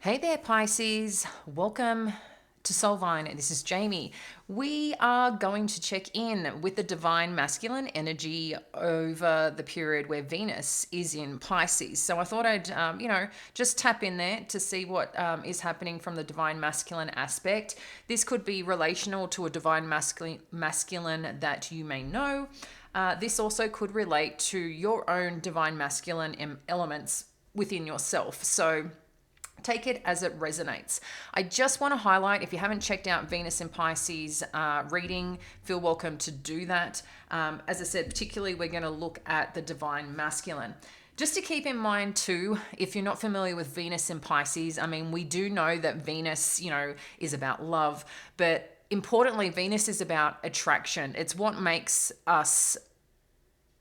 Hey there, Pisces. Welcome to Soulvine. This is Jamie. We are going to check in with the divine masculine energy over the period where Venus is in Pisces. So I thought I'd, just tap in there to see what is happening from the divine masculine aspect. This could be relational to a divine masculine that you may know. This also could relate to your own divine masculine elements within yourself. So take it as it resonates. I just want to highlight, if you haven't checked out Venus in Pisces reading, feel welcome to do that. As I said, particularly we're going to look at the divine masculine. Just to keep in mind too, if you're not familiar with Venus in Pisces, I mean, we do know that Venus, is about love, but importantly, Venus is about attraction. It's what makes us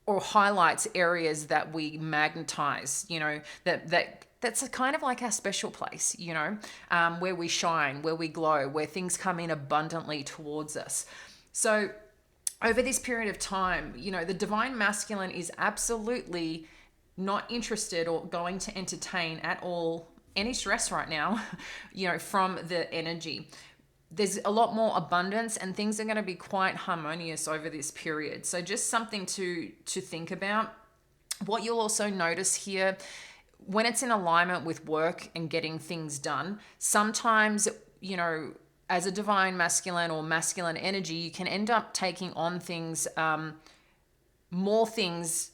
or highlights areas that we magnetize, that's a kind of like our special place, where we shine, where we glow, where things come in abundantly towards us. So over this period of time, the divine masculine is absolutely not interested or going to entertain at all any stress right now, from the energy. There's a lot more abundance and things are going to be quite harmonious over this period. So just something to think about. What you'll also notice here, when it's in alignment with work and getting things done, sometimes, as a divine masculine or masculine energy, you can end up taking on things, more things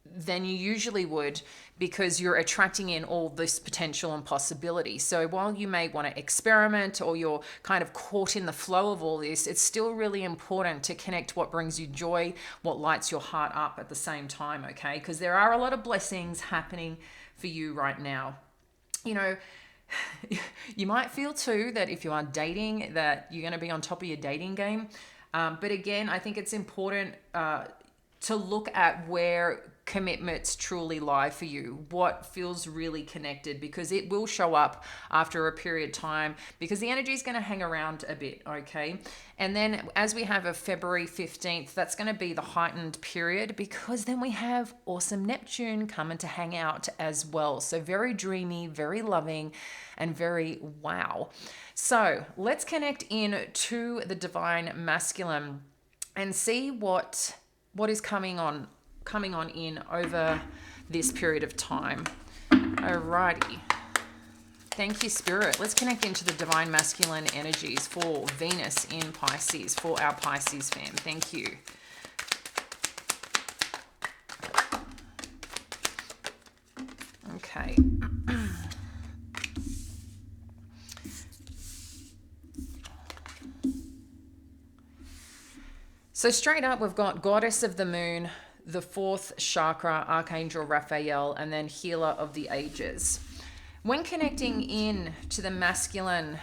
than you usually would, because you're attracting in all this potential and possibility. So while you may want to experiment or you're kind of caught in the flow of all this, it's still really important to connect what brings you joy, what lights your heart up at the same time, okay? Because there are a lot of blessings happening for you right now. You might feel too that if you are dating, that you're going to be on top of your dating game. But again, I think it's important to look at where commitments truly lie for you, what feels really connected, because it will show up after a period of time, because the energy is going to hang around a bit, okay? And then as we have a February 15th, that's going to be the heightened period, because then we have awesome Neptune coming to hang out as well. So very dreamy, very loving, and very wow. So let's connect in to the divine masculine and see what is coming on in over this period of time. Alrighty. Thank you, Spirit. Let's connect into the divine masculine energies for Venus in Pisces, for our Pisces fam. Thank you. Okay. So straight up, we've got Goddess of the Moon, the fourth chakra, Archangel Raphael, and then Healer of the Ages. When connecting in to the masculine,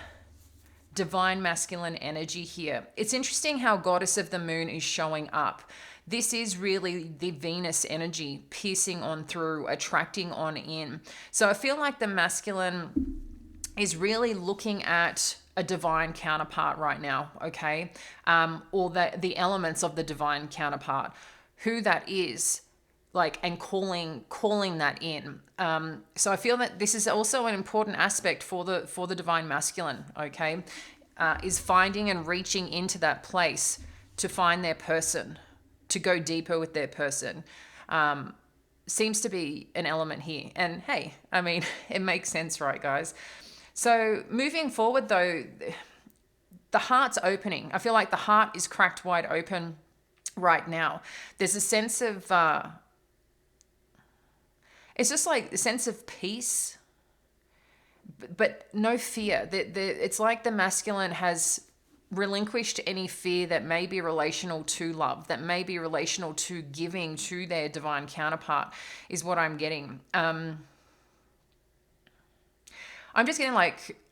divine masculine energy here, it's interesting how Goddess of the Moon is showing up. This is really the Venus energy piercing on through, attracting on in. So I feel like the masculine is really looking at a divine counterpart right now, okay? Or the elements of the divine counterpart, who that is, and calling that in. So I feel that this is also an important aspect for the divine masculine, okay? Is finding and reaching into that place to find their person, to go deeper with their person. Seems to be an element here. And hey, I mean, it makes sense, right, guys? So moving forward, though, the heart's opening. I feel like the heart is cracked wide open right now. There's a sense of, it's just like a sense of peace, but no fear. It's like the masculine has relinquished any fear that may be relational to love, that may be relational to giving to their divine counterpart, is what I'm getting. I'm just getting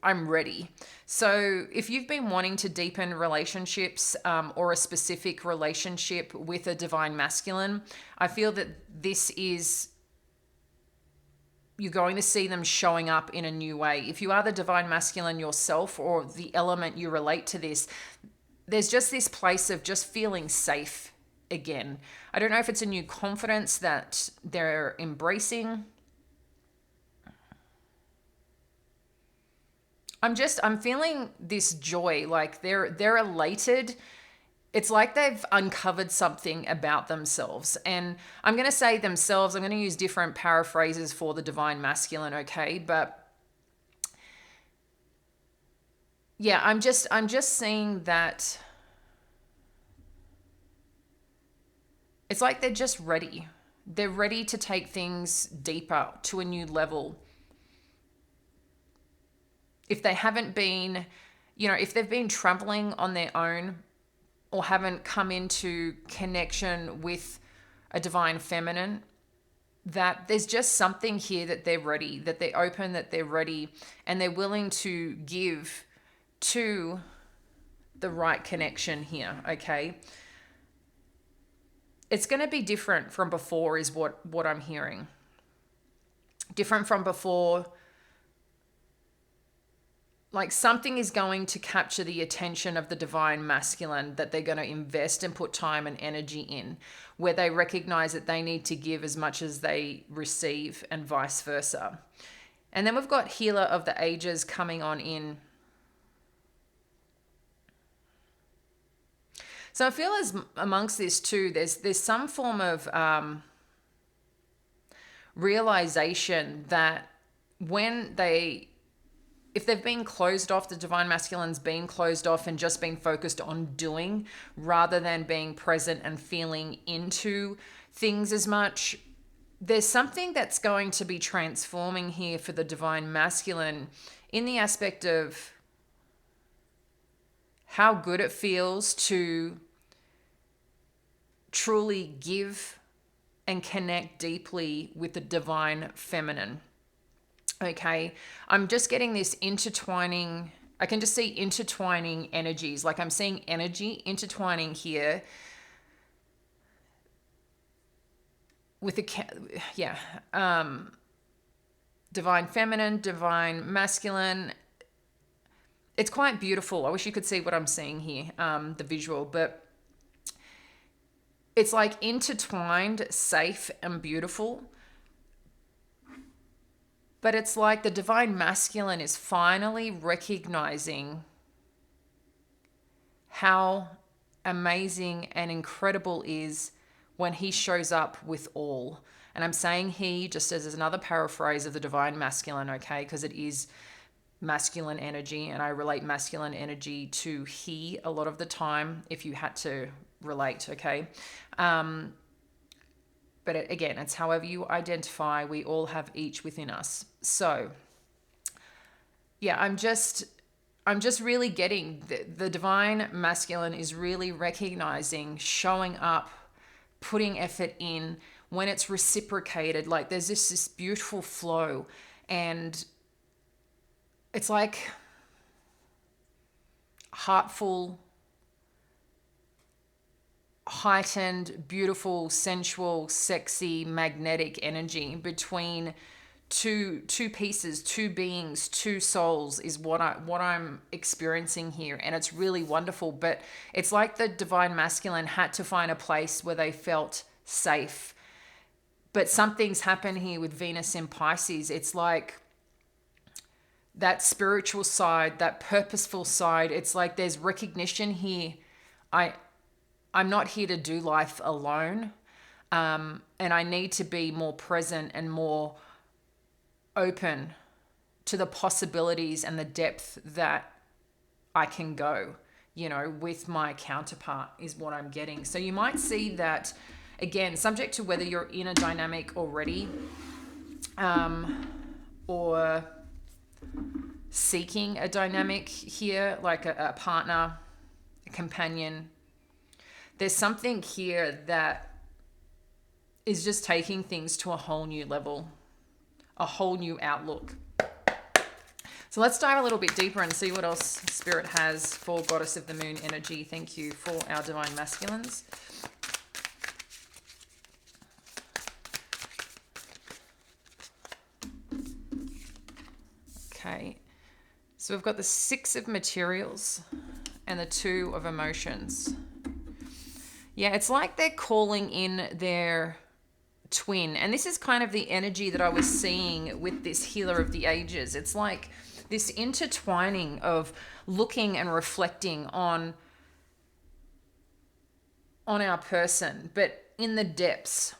I'm ready. So if you've been wanting to deepen relationships, or a specific relationship with a divine masculine, I feel that you're going to see them showing up in a new way. If you are the divine masculine yourself, or the element you relate to this, there's just this place of just feeling safe again. I don't know if it's a new confidence that they're embracing. I'm feeling this joy, like they're elated. It's like they've uncovered something about themselves. And I'm going to say themselves, I'm going to use different paraphrases for the divine masculine, okay? But yeah, I'm just seeing that it's like they're just ready. They're ready to take things deeper to a new level. If they haven't been, if they've been traveling on their own or haven't come into connection with a divine feminine, that there's just something here that they're ready, that they're open, that they're ready, and they're willing to give to the right connection here, okay? It's going to be different from before is what I'm hearing. Different from before. Like something is going to capture the attention of the divine masculine that they're going to invest and put time and energy in, where they recognize that they need to give as much as they receive and vice versa. And then we've got healer of the ages coming on in. So I feel as amongst this too, there's some form of realization that if they've been closed off, the divine masculine's been closed off and just been focused on doing rather than being present and feeling into things as much, there's something that's going to be transforming here for the divine masculine in the aspect of how good it feels to truly give and connect deeply with the divine feminine. Okay, I'm just getting this intertwining. I can just see intertwining energies. Like I'm seeing energy intertwining here with divine feminine, divine masculine. It's quite beautiful. I wish you could see what I'm seeing here, the visual, but it's like intertwined, safe and beautiful. But it's like the divine masculine is finally recognizing how amazing and incredible is when he shows up with all. And I'm saying he just as another paraphrase of the divine masculine, okay? Because it is masculine energy, and I relate masculine energy to he a lot of the time if you had to relate, okay? But again, it's however you identify. We all have each within us. So, yeah, I'm just really getting the divine masculine is really recognizing, showing up, putting effort in when it's reciprocated. Like there's this beautiful flow, and it's like heartful, heightened, beautiful, sensual, sexy, magnetic energy between two pieces, two beings, two souls is what I'm experiencing here, and it's really wonderful. But it's like the divine masculine had to find a place where they felt safe. But something's happened here with Venus in Pisces. It's like that spiritual side, that purposeful side. It's like there's recognition here. I'm not here to do life alone. And I need to be more present and more open to the possibilities and the depth that I can go, with my counterpart is what I'm getting. So you might see that, again, subject to whether you're in a dynamic already or seeking a dynamic here, like a partner, a companion. There's something here that is just taking things to a whole new level, a whole new outlook. So let's dive a little bit deeper and see what else Spirit has for Goddess of the Moon energy. Thank you for our divine masculines. Okay, so we've got the 6 of materials and the 2 of emotions. Yeah, it's like they're calling in their twin. And this is kind of the energy that I was seeing with this healer of the ages. It's like this intertwining of looking and reflecting on our person, but in the depths.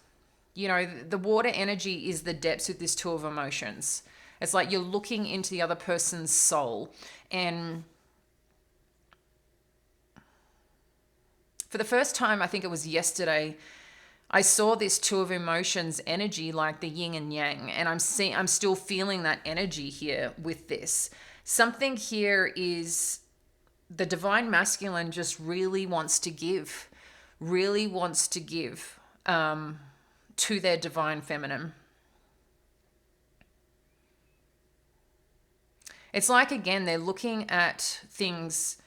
You know, the water energy is the depths with this Two of Emotions. It's like you're looking into the other person's soul. And for the first time, I think it was yesterday, I saw this Two of Emotions energy, like the yin and yang. And I'm still feeling that energy here with this. Something here is the divine masculine just really wants to give, to their divine feminine. It's like, again, they're looking at things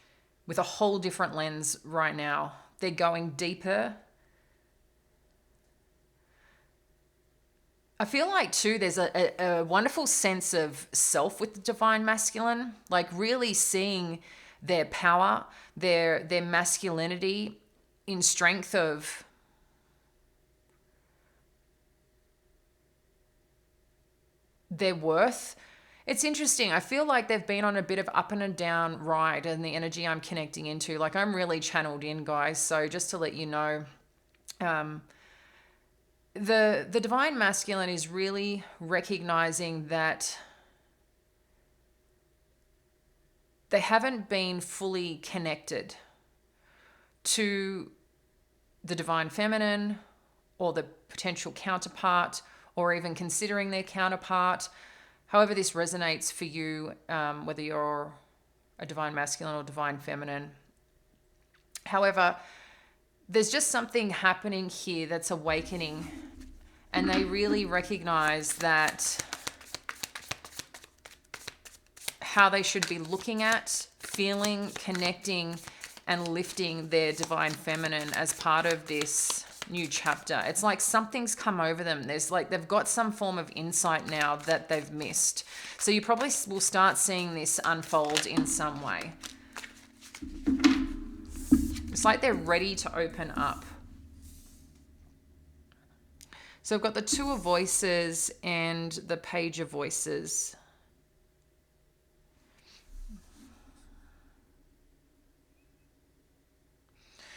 with a whole different lens right now. They're going deeper. I feel like, too, there's a wonderful sense of self with the divine masculine, like really seeing their power, their masculinity in strength of their worth. It's interesting. I feel like they've been on a bit of up and down ride, and the energy I'm connecting into, like I'm really channeled in, guys. So just to let you know, the divine masculine is really recognizing that they haven't been fully connected to the divine feminine or the potential counterpart, or even considering their counterpart. However this resonates for you, whether you're a divine masculine or divine feminine. However, there's just something happening here that's awakening, and they really recognize that how they should be looking at, feeling, connecting, and lifting their divine feminine as part of this new chapter. It's like something's come over them. There's like they've got some form of insight now that they've missed. So you probably will start seeing this unfold in some way. It's like they're ready to open up. So I've got the Two of Voices and the Page of Voices.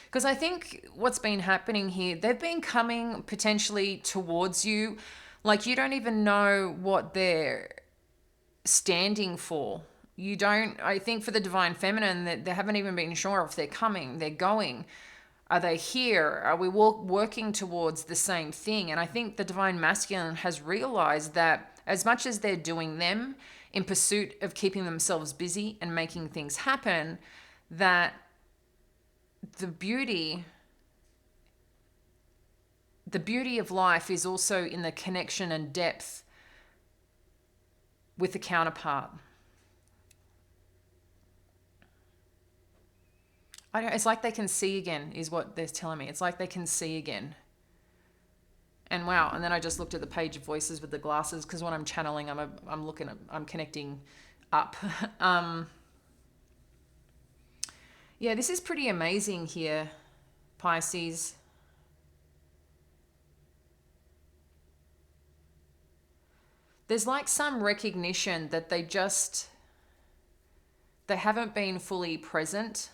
Because I think what's been happening here, they've been coming potentially towards you, like you don't even know what they're standing for. You don't, I think for the divine feminine, that they haven't even been sure if they're coming, they're going. Are they here? Are we working towards the same thing? And I think the divine masculine has realized that as much as they're doing them in pursuit of keeping themselves busy and making things happen, that the beauty of life is also in the connection and depth with the counterpart. It's like they can see again, is what they're telling me. It's like they can see again. And wow, and then I just looked at the Page of Voices with the glasses, because when I'm channeling, I'm connecting up. Yeah, this is pretty amazing here, Pisces. There's like some recognition that they haven't been fully present.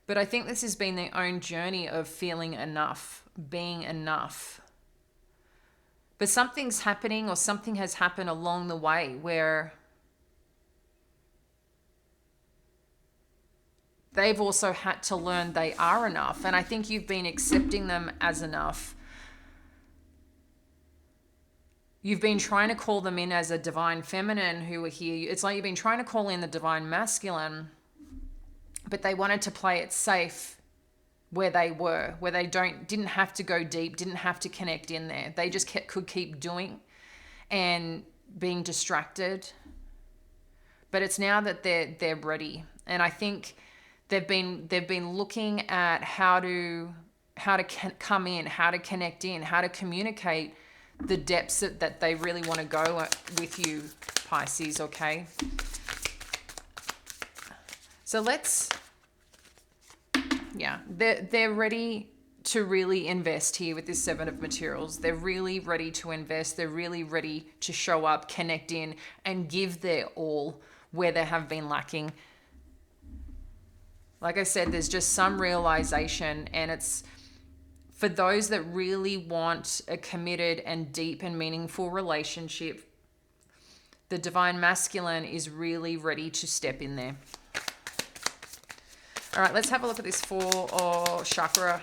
But I think this has been their own journey of feeling enough, being enough. But something's happening, or something has happened along the way where they've also had to learn they are enough. And I think you've been accepting them as enough. You've been trying to call them in as a divine feminine who are here. It's like you've been trying to call in the divine masculine, but they wanted to play it safe where they were, where they didn't have to go deep, didn't have to connect in there. They just could keep doing and being distracted. But it's now that they're ready. And I think they've been looking at how to come in, how to connect in, how to communicate the depths that they really want to go with you, Pisces, okay? So they're ready to really invest here with this Seven of Materials. They're really ready to invest. They're really ready to show up, connect in, and give their all where they have been lacking. Like I said, there's just some realization, and it's for those that really want a committed and deep and meaningful relationship. The Divine Masculine is really ready to step in there. All right, let's have a look at this fourth chakra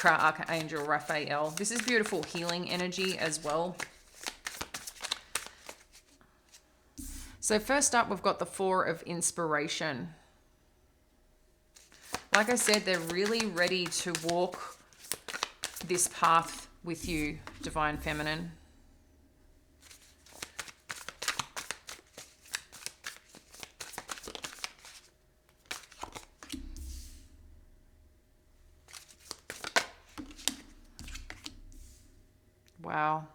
Archangel Raphael. This is beautiful healing energy as well. So first up, we've got the Four of Inspiration. Like I said, they're really ready to walk this path with you, Divine Feminine. Wow.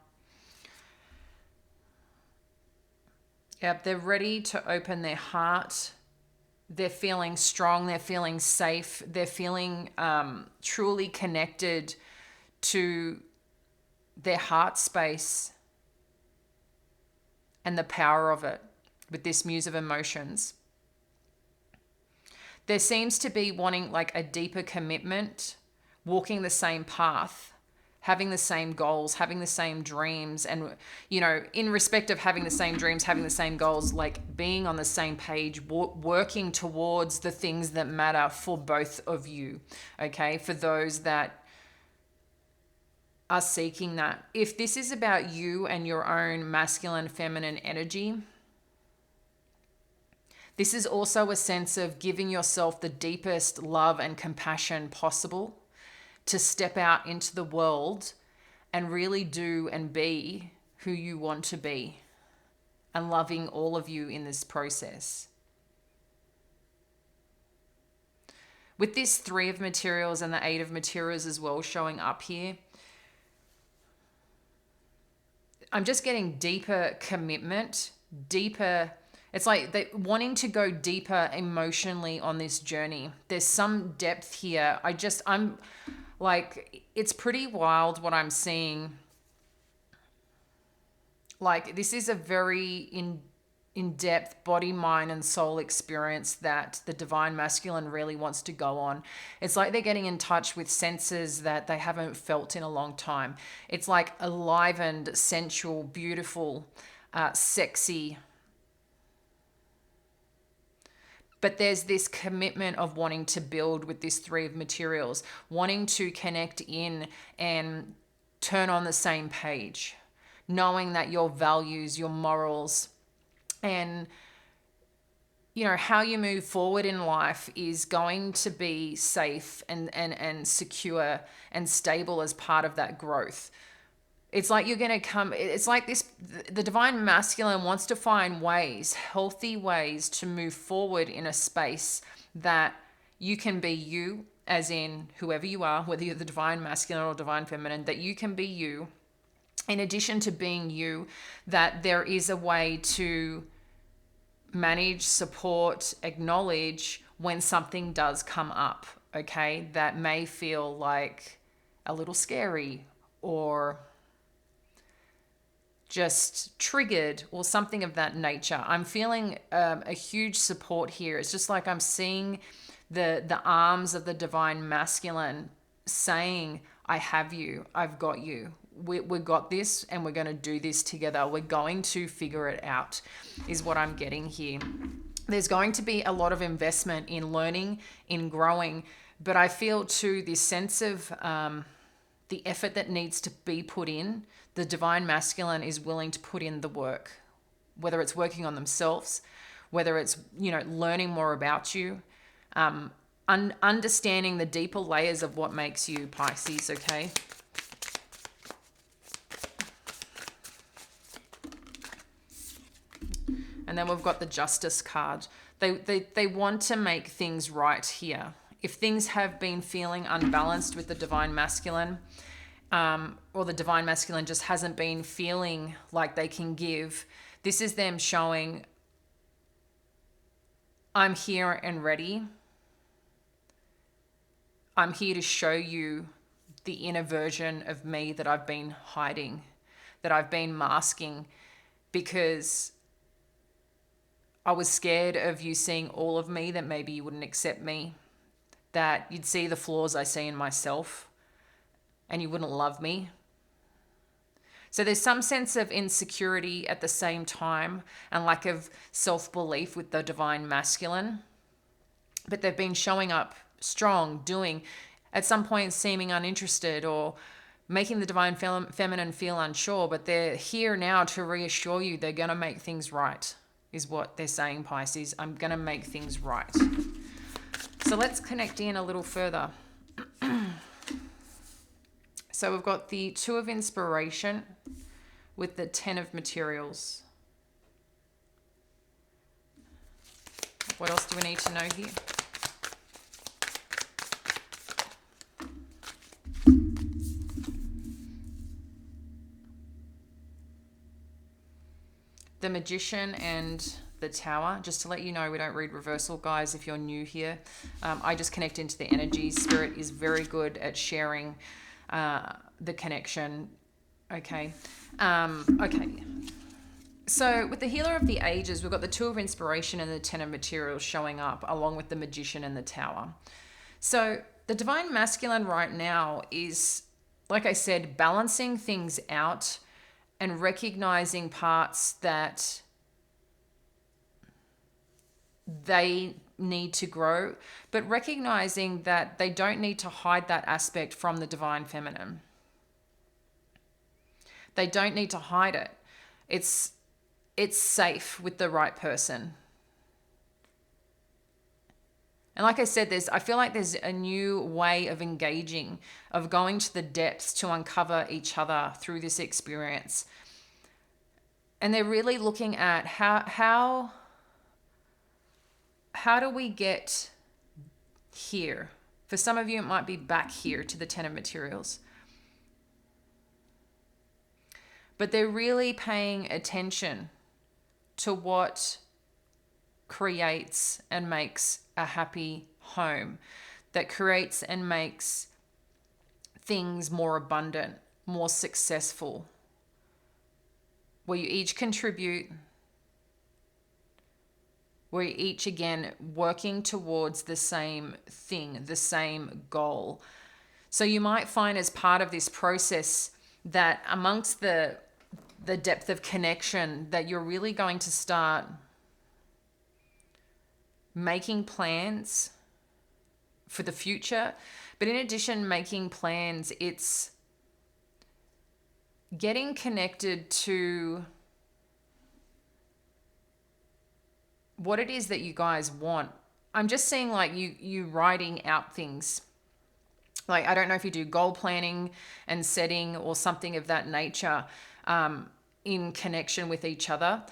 Yep, they're ready to open their heart. They're feeling strong. They're feeling safe. They're feeling truly connected to their heart space and the power of it with this Muse of Emotions. There seems to be wanting like a deeper commitment, walking the same path, having the same goals, having the same dreams, and, you know, in respect of having the same dreams, having the same goals, like being on the same page, working towards the things that matter for both of you, okay? For those that are seeking that. If this is about you and your own masculine, feminine energy, this is also a sense of giving yourself the deepest love and compassion possible to step out into the world and really do and be who you want to be, and loving all of you in this process. With this Three of Materials and the Eight of Materials as well showing up here, I'm just getting deeper commitment, deeper. It's like they wanting to go deeper emotionally on this journey. There's some depth here. I'm like, it's pretty wild what I'm seeing. Like, this is a very in-depth body, mind, and soul experience that the Divine Masculine really wants to go on. It's like they're getting in touch with senses that they haven't felt in a long time. It's like enlivened, sensual, beautiful, sexy. But there's this commitment of wanting to build with this Three of Materials, wanting to connect in and turn on the same page, knowing that your values, your morals, and, you know, how you move forward in life is going to be safe and secure and stable as part of that growth. It's like you're going to come, it's like this, the Divine Masculine wants to find ways, healthy ways to move forward in a space that you can be you, as in whoever you are, whether you're the Divine Masculine or Divine Feminine, that you can be you. In addition to being you, that there is a way to manage, support, acknowledge when something does come up, okay, that may feel like a little scary or just triggered or something of that nature. I'm feeling a huge support here. It's just like I'm seeing the arms of the Divine Masculine saying, I have you, I've got you. We got this, and we're going to do this together. We're going to figure it out, is what I'm getting here. There's going to be a lot of investment in learning, in growing, but I feel too this sense of the effort that needs to be put in. The Divine Masculine is willing to put in the work, whether it's working on themselves, whether it's, you know, learning more about you, understanding the deeper layers of what makes you Pisces, okay? And then we've got the Justice card. They want to make things right here. If things have been feeling unbalanced with the Divine Masculine, or the Divine Masculine just hasn't been feeling like they can give, this is them showing, I'm here and ready. I'm here to show you the inner version of me that I've been hiding, that I've been masking, because I was scared of you seeing all of me, that maybe you wouldn't accept me, that you'd see the flaws I see in myself and you wouldn't love me. So there's some sense of insecurity at the same time and lack of self-belief with the divine masculine. But they've been showing up strong, doing, at some point seeming uninterested or making the divine feminine feel unsure. But they're here now to reassure you they're going to make things right, is what they're saying, Pisces. I'm going to make things right. So let's connect in a little further. So we've got the Two of Inspiration with the Ten of Materials. What else do we need to know here? The Magician and the Tower. Just to let you know, we don't read reversal, guys, if you're new here. I just connect into the energies. Spirit is very good at sharing the connection. Okay. Okay. So with the Healer of the Ages, we've got the Two of Inspiration and the Ten of Materials showing up, along with the Magician and the Tower. So the divine masculine right now is, like I said, balancing things out and recognizing parts that they need to grow, but recognizing that they don't need to hide that aspect from the divine feminine. They don't need to hide it. It's safe with the right person. And like I said, I feel like there's a new way of engaging, of going to the depths to uncover each other through this experience. And they're really looking at how do we get here? For some of you, it might be back here to the Ten of Materials. But they're really paying attention to what creates and makes a happy home, that creates and makes things more abundant, more successful, where you each contribute, where you're each, again, working towards the same thing, the same goal. So you might find as part of this process that amongst the depth of connection, that you're really going to start making plans for the future. But in addition, making plans, it's getting connected to what it is that you guys want. I'm just seeing like you writing out things. Like, I don't know if you do goal planning and setting or something of that nature, in connection with each other,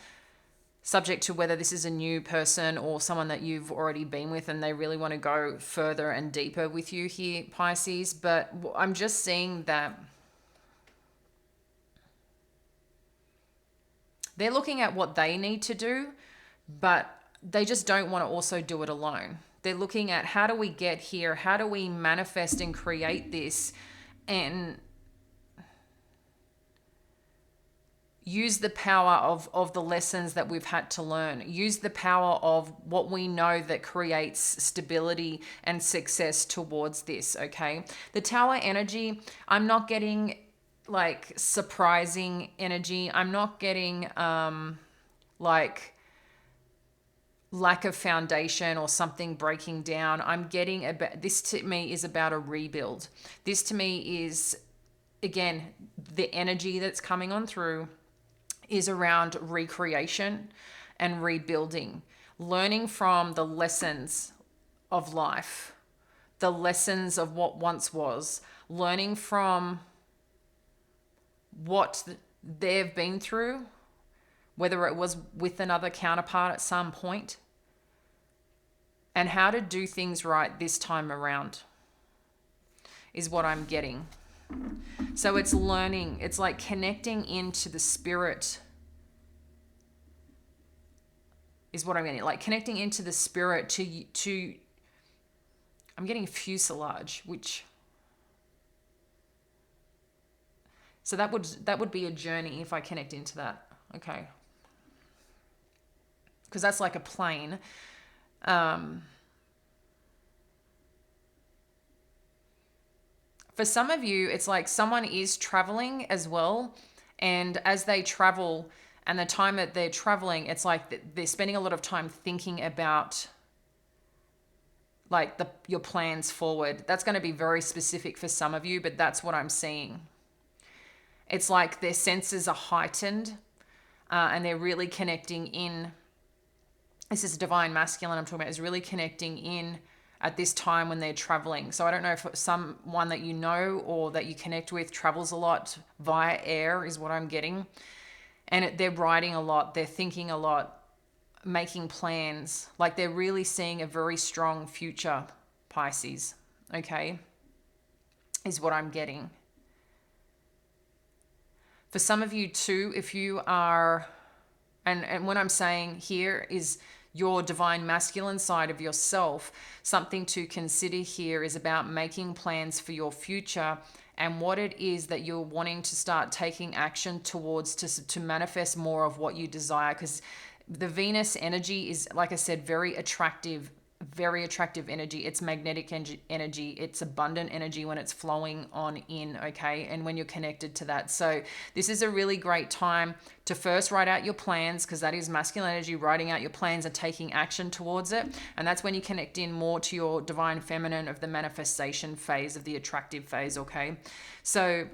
subject to whether this is a new person or someone that you've already been with and they really want to go further and deeper with you here, Pisces. But I'm just seeing that they're looking at what they need to do, but they just don't want to also do it alone. They're looking at, how do we get here? How do we manifest and create this and use the power of the lessons that we've had to learn. Use the power of what we know that creates stability and success towards this, okay? The Tower energy, I'm not getting like surprising energy. I'm not getting like lack of foundation or something breaking down. I'm getting about, this to me is about a rebuild. This to me is, again, the energy that's coming on through is around recreation and rebuilding, learning from the lessons of life, the lessons of what once was, learning from what they've been through, whether it was with another counterpart at some point, and how to do things right this time around is what I'm getting. So it's learning, it's like connecting into the spirit is what I'm getting. Like connecting into the spirit to, I'm getting fuselage, which So that would be a journey if I connect into that. Okay. Because that's like a plane. For some of you, it's like someone is traveling as well. And as they travel and the time that they're traveling, it's like they're spending a lot of time thinking about like your plans forward. That's going to be very specific for some of you, but that's what I'm seeing. It's like their senses are heightened, and they're really connecting in. This is divine masculine I'm talking about, is really connecting in at this time when they're traveling. So I don't know if someone that you know or that you connect with travels a lot via air is what I'm getting. And they're writing a lot, they're thinking a lot, making plans. Like they're really seeing a very strong future, Pisces. Okay? Is what I'm getting. For some of you too, if you are, and what I'm saying here is your divine masculine side of yourself, something to consider here is about making plans for your future and what it is that you're wanting to start taking action towards to manifest more of what you desire. Because the Venus energy is, like I said, very attractive energy. It's magnetic energy. It's abundant energy when it's flowing on in, okay? And when you're connected to that. So this is a really great time to first write out your plans, because that is masculine energy, writing out your plans and taking action towards it. And that's when you connect in more to your divine feminine of the manifestation phase, of the attractive phase, okay? So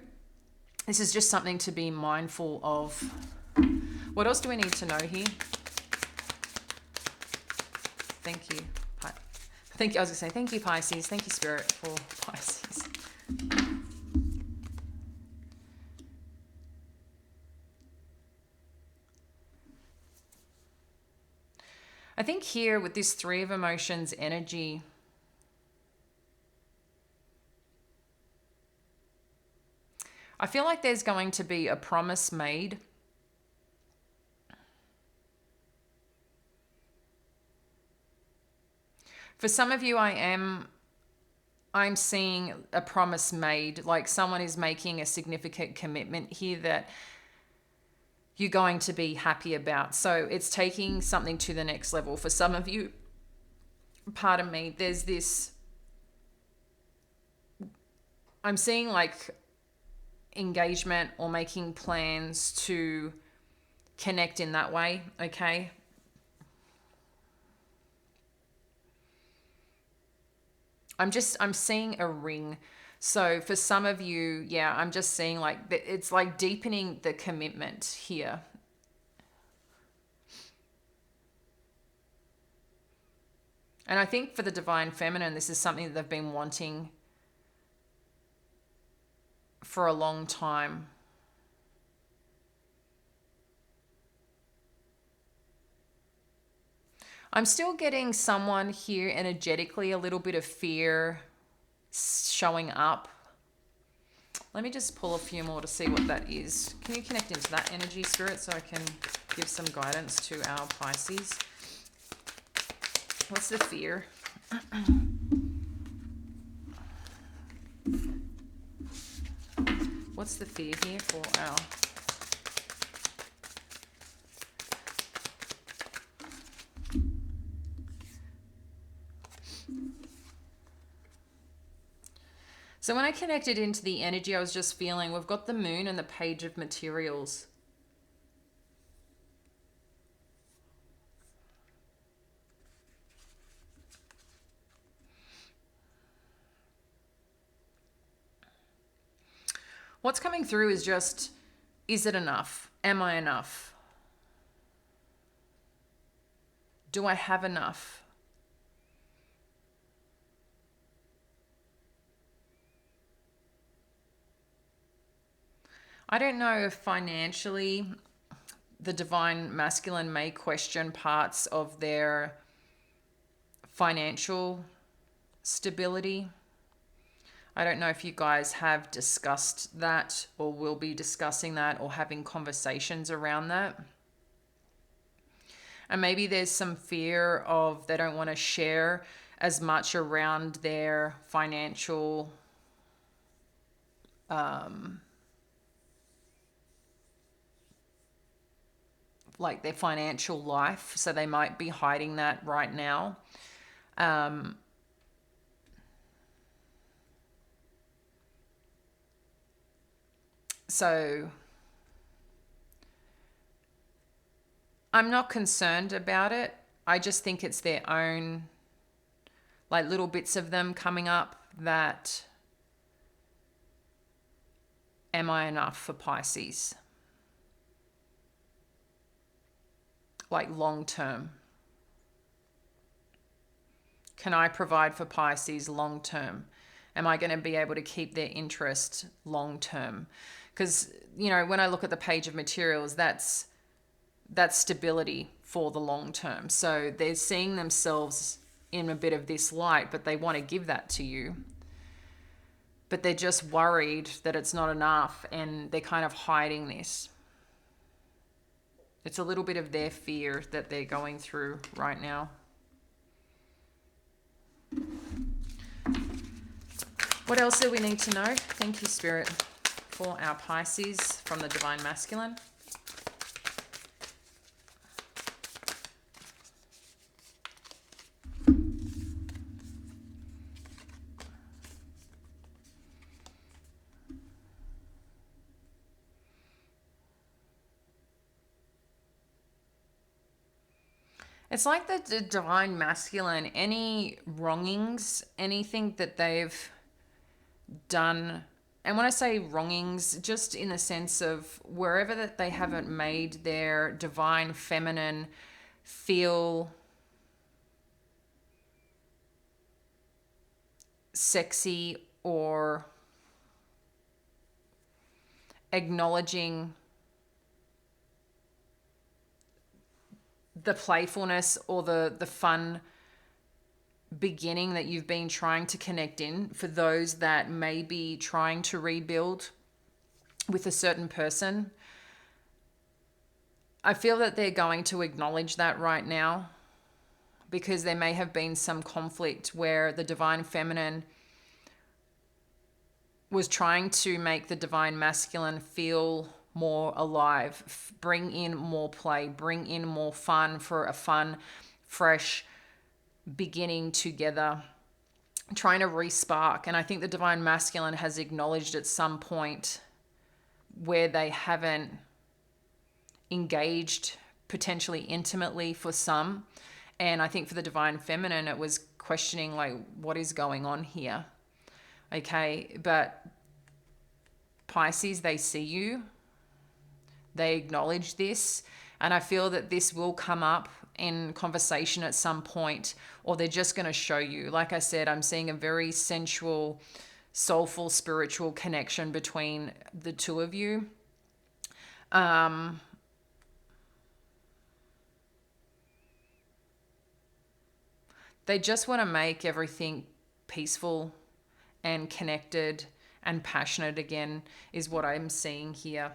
this is just something to be mindful of. What else do we need to know here? Thank you. I was going to say thank you, Pisces. Thank you, Spirit, for Pisces. I think here with this Three of Emotions energy, I feel like there's going to be a promise made. For some of you, I'm seeing a promise made, like someone is making a significant commitment here that you're going to be happy about. So it's taking something to the next level. For some of you, pardon me, there's this, I'm seeing like engagement or making plans to connect in that way, okay? I'm seeing a ring. So for some of you, yeah, I'm just seeing like it's like deepening the commitment here. And I think for the divine feminine, this is something that they've been wanting for a long time. I'm still getting someone here energetically, a little bit of fear showing up. Let me just pull a few more to see what that is. Can you connect into that energy, Spirit, so I can give some guidance to our Pisces? What's the fear? What's the fear here for our... So when I connected into the energy, I was just feeling we've got the moon and the page of materials. What's coming through is just, is it enough? Am I enough? Do I have enough? I don't know if financially the divine masculine may question parts of their financial stability. I don't know if you guys have discussed that or will be discussing that or having conversations around that. And maybe there's some fear of they don't want to share as much around their financial like their financial life. So they might be hiding that right now. So I'm not concerned about it. I just think it's their own, like little bits of them coming up that, am I enough for Pisces? Like long term. Can I provide for Pisces long term? Am I going to be able to keep their interest long term? Because, you know, when I look at the page of materials, that's stability for the long term. So they're seeing themselves in a bit of this light, but they want to give that to you. But they're just worried that it's not enough, and they're kind of hiding this. It's a little bit of their fear that they're going through right now. What else do we need to know? Thank you, Spirit, for our Pisces from the Divine Masculine. It's like the Divine Masculine, any wrongings, anything that they've done, and when I say wrongings, just in the sense of wherever that they haven't made their Divine Feminine feel sexy or acknowledging the playfulness or the fun beginning that you've been trying to connect in, for those that may be trying to rebuild with a certain person. I feel that they're going to acknowledge that right now, because there may have been some conflict where the Divine Feminine was trying to make the Divine Masculine feel more alive, bring in more play, bring in more fun for a fun, fresh beginning together, trying to re-spark. And I think the Divine Masculine has acknowledged at some point where they haven't engaged potentially intimately for some. And I think for the Divine Feminine, it was questioning, like, what is going on here? Okay, but Pisces, they see you. They acknowledge this. And I feel that this will come up in conversation at some point, or they're just going to show you. Like I said, I'm seeing a very sensual, soulful, spiritual connection between the two of you. They just want to make everything peaceful and connected and passionate again, is what I'm seeing here.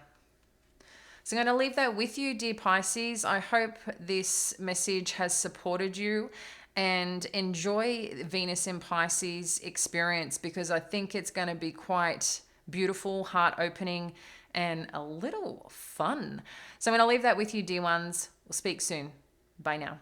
So I'm going to leave that with you, dear Pisces. I hope this message has supported you, and enjoy Venus in Pisces experience, because I think it's going to be quite beautiful, heart-opening, and a little fun. So I'm going to leave that with you, dear ones. We'll speak soon. Bye now.